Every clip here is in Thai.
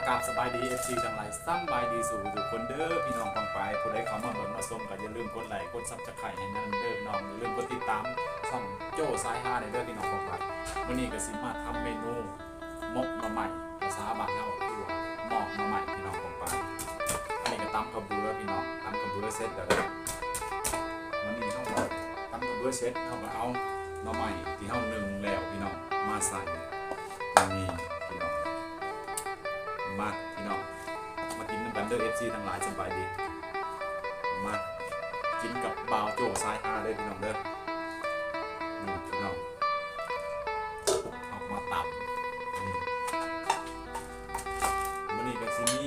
ากราบสบายดีFC ทั้งหลายซ้ำบายดีสู่ทุกคนเด้อพี่น้องฟังไปผู้ใดเข้ามาเบิ่งมาชมก็อย่าลืมกดไลค์กดซับสไครต์ให้นั่นเด้อน้องอย่าลืมกดติดตามช่องโจ้สายฮาในเด้อพี่น้องฟังไปวันนี้ก็สิมาทำเมนูมกมาใหม่ภาษาบ้านเฮาคือว่าหมอกมาใหม่พี่น้องฟังไปอันนี้ก็ตำกระเบือพี่น้องตำกระเบือเสร็จแล้ววันนี้เฮาก็ตำกระเบือเสร็จเฮาก็เอามาใหม่ที่เฮานึ่งแล้วพี่น้องมาใส่นี่พี่น้องมาพี่น้องมากินน้ำกันเด้อ FC ทั้งหลายสบายดีมากินกับบ่าวโจ้สายฮาเลยพี่น้องเด้อพี่น้องเอามาตับมื้อนี้ก็สิมี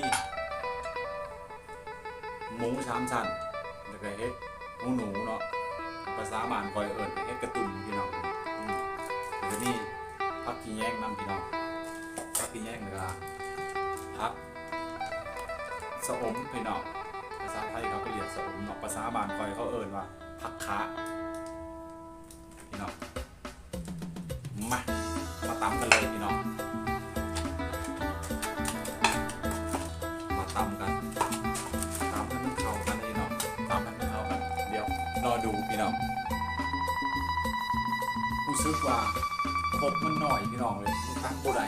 หมูสามชั้นแล้วก็เฮ็ดหมูหนูเนาะภาษาบ้านคอยเอิ้นเฮ็ดกระตุ่มพี่น้องแล้วก็นี่ผักขี้แยงนำพี่น้องผักขี้แยงแล้วก็ผักสะอมพี่น้องภาษาไทยเขาก็เรียกสะอมเนาะภาษาบ้านคอยเขาเอิ้นว่าผักคะพี่น้องมาตำกันเลยพี่น้องมาตำกันตำให้มันเข้ากันพี่น้องตำให้มันเข้ากันเดี๋ยวรอดูพี่น้องรู้สึกว่าครบมันหน่อยพี่น้องเลยตักบ่ได้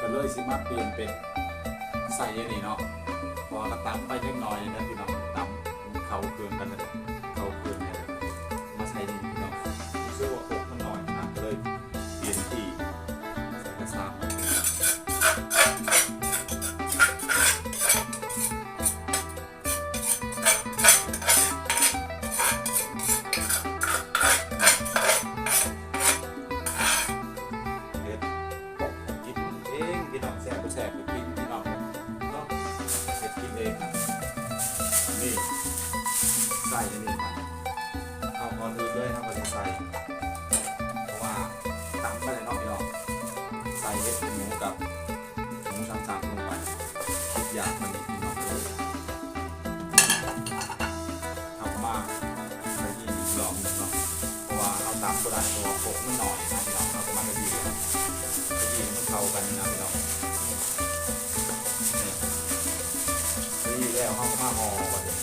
ก็เลยสิมาเปลี่ยนเป็นใส่อันนี้เนาะพอกระตำไปเล็กน้อยนะพี่น้องตำเขาเครื่องกันเลยเขาเครื่องเนี่ยมาใส่นี่พี่น้องรู้สึกว่าครบมันหน่อยนะก็เลยเปลี่ยนที่ใส่กระซามแซ่บแซ่บไปกินพี่น้องเนาะเสร็จกินเองนี่ใส่อันนี้มาเอาก่อนอื่นเลยครับเราจะใส่เพราะว่าตำไปเลยเนาะพี่น้องใส่เห็ดหมูกับหมูสามๆลงไปทุกอย่างมันนี่พี่น้องเลยทำมาใส่ที่อีกรอบนึงเนาะเพราะว่าเอาตำก็ได้ตัวโขกมันหน่อยนะพี่น้องเอาประมาณกระดิ่งมันเข้ากันนะพี่น้องนี่แล้วห้องมาห่อวันนี้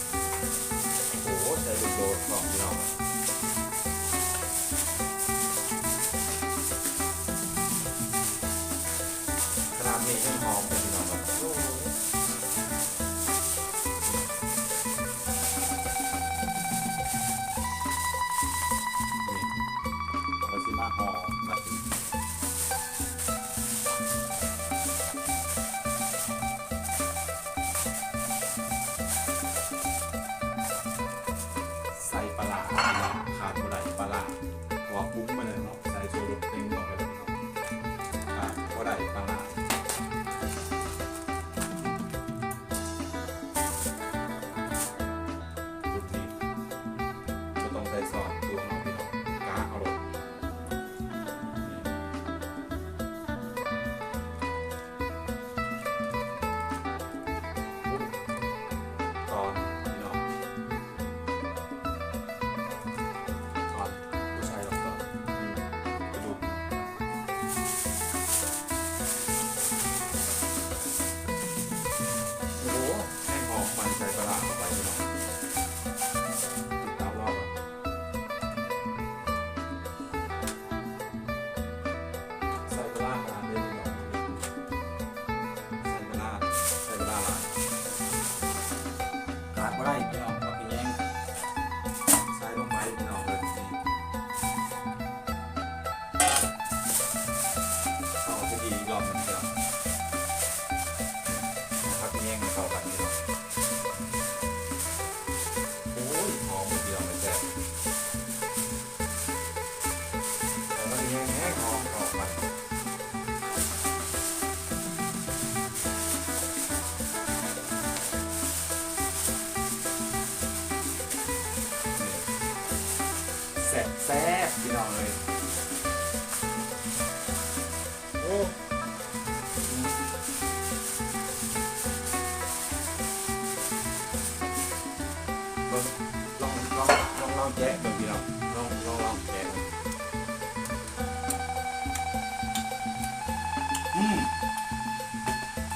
โอ้โหใส่ลูกโดดของเราขนาดนี้ยังหอมเลยพี่น้องแบบโอ้โหนี่เอาสิมาห่อแบบใส่ปลาขาดบ่ได้ปลาหัวปุ้งมาเลยเนาะใส่โซลูเต็งลงไปเลยเนาะขาดบ่ได้ปลาจุดนี้ก็ต้องใส่ซอสตัวน้องพี่น้องกาเอาลงตอนมันใส่ปลาเข้าไปพี่น้องติดตามรอบใส่ปลาขนาดนี้พี่น้องใส่ปลาหลายขาดไม่ได้พี่น้องก็พี่แยงใส่ลงไปพี่น้องเลยเข้าไปดีรอบนึงพี่น้องพักพี่แยงเข้ากันพี่น้องหอมเดียวมันแซ่บแต่ว่าแห้งหอมออกมาแซ่บพี่น้องเลยโอ้ลองแกะดูพี่น้องลองแกะ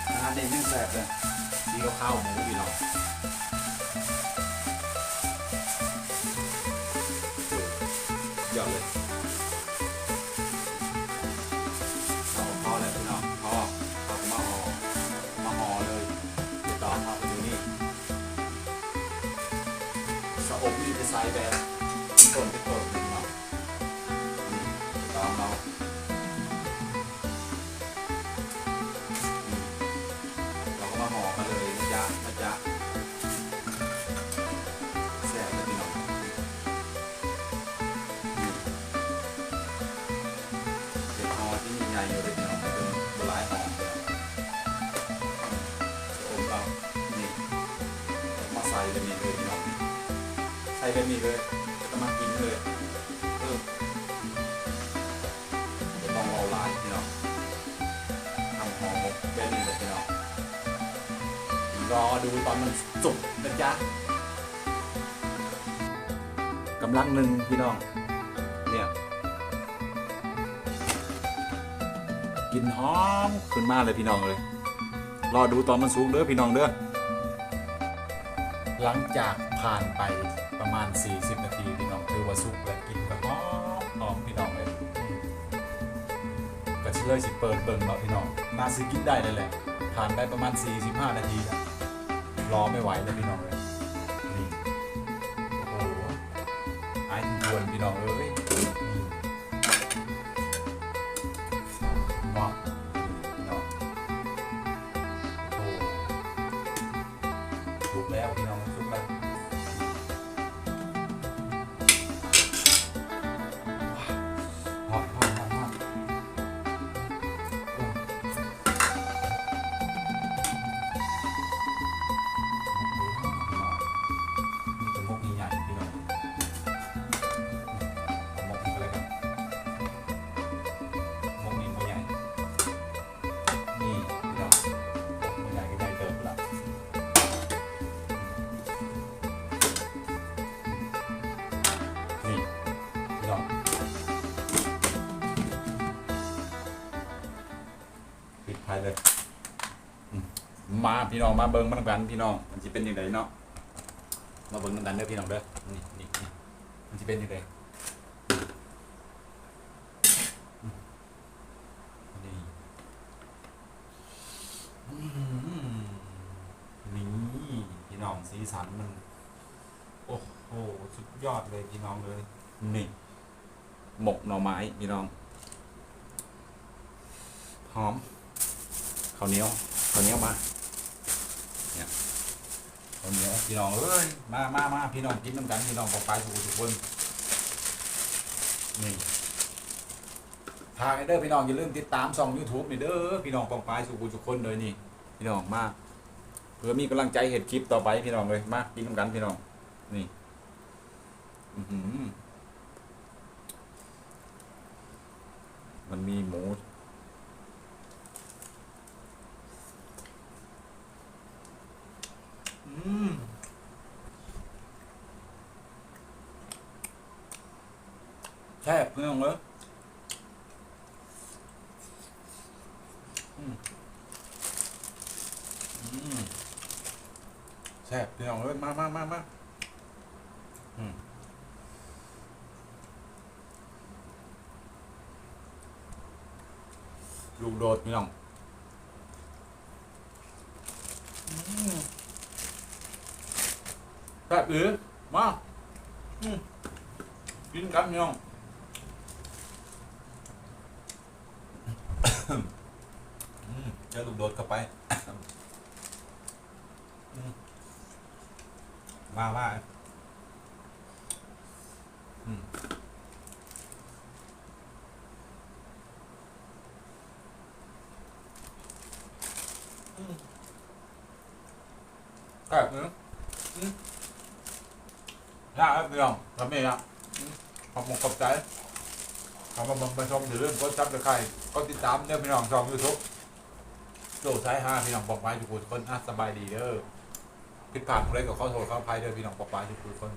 อาหาร เด่นยังแสบเลยสีข้าวหมูพี่น้องยอดเลยเอาพอแล้วพี่น้องพอมาห่อเลยเดี๋ยวต่อมาไปดูนี่สะอบมีจะใส่แบบต้นพี่น้องต่อเรามาห่อกันเลยนะจ๊ะแซ่บเลยพี่น้องเด็ดห่อที่ใหญ่ๆอยู่เลยพี่น้องเป็นบหลายห่อจะอมเรานี่มาใส่แบบนี้เลยพี่น้องใส่แบบนี้เลยจะมากินเลยจะต้องเอาลายพี่น้องทำห่อหมกแบบนี้เลยพี่น้องรอดูตอนมันสุกนะจ๊ะกำลังหนึ่งพี่น้องเนี่ยกินหอมขึ้นมาเลยพี่น้องเลยรอดูตอนมันสุกเด้อพี่น้องเด้อหลังจากผ่านไปประมาณ40 นาทีพี่น้องคือว่าสุกและกินก็หอมพี่น้องเลยก็เลยสิเปิดเบิ่งเนาะพี่น้องน่าซื้อกินได้เลยแหละผ่านไปประมาณ45 นาทีแล้วรอไม่ไหวแล้วพี่น้องเลยนี่โอ้โหไอ้ทวนพี่น้องเอ้ยนี่ว้าวพี่น้องโอ้ถูกแล้วพี่น้องถูกแล้วหอมปิดท้ายเลยมาพี่น้องมาเบิ้งมันกันพี่น้องมันจะเป็นยังไงเนาะมาเบิ้งมันกันเด้อพี่น้องเด้อนี่มันจะเป็นยังไงนี่พี่น้องสีสันมันโอ้โหสุดยอดเลยพี่น้องเลยนี่หมกหน่อไม้พี่น้องหอมข้าวเหนียวมาเนี่ยข้าวเหนียวพี่น้องเอ้ยมาพี่น้องกินน้ำกันพี่น้องบอกไปทุกคนนี่ทางเด้อพี่น้องอย่าลืมติดตามช่อง YouTube นี่เด้อพี่น้องปองปายทุกคนเลยนี่พี่น้องมาเพื่อมีกำลังใจเห็นคลิปต่อไปพี่น้องเลยมากินน้ำกันพี่น้องนี่มันมีหมูแซ่บพี่น้องเลยแซ่บพี่น้องเลยมาลูกโดดพี่น้องแซ่บหรือมากินกันพี่น้องเจอลูกโดดเข้าไปว่าครับเนื้อน่าครับพี่น้องทำเองอ่ะขอบคุณขอบใจขอบคุณไปชมอย่าลืมกดซับสไครต์กดติดตามเด้อพี่น้องช่อง YouTube โจ้สาย5พี่น้องบอกไว้ทุกคนสบายดีเด้อผิดพลาดอะไรก็ขอโทษขออภัยเด้อพี่น้องบอกไว้ทุกคน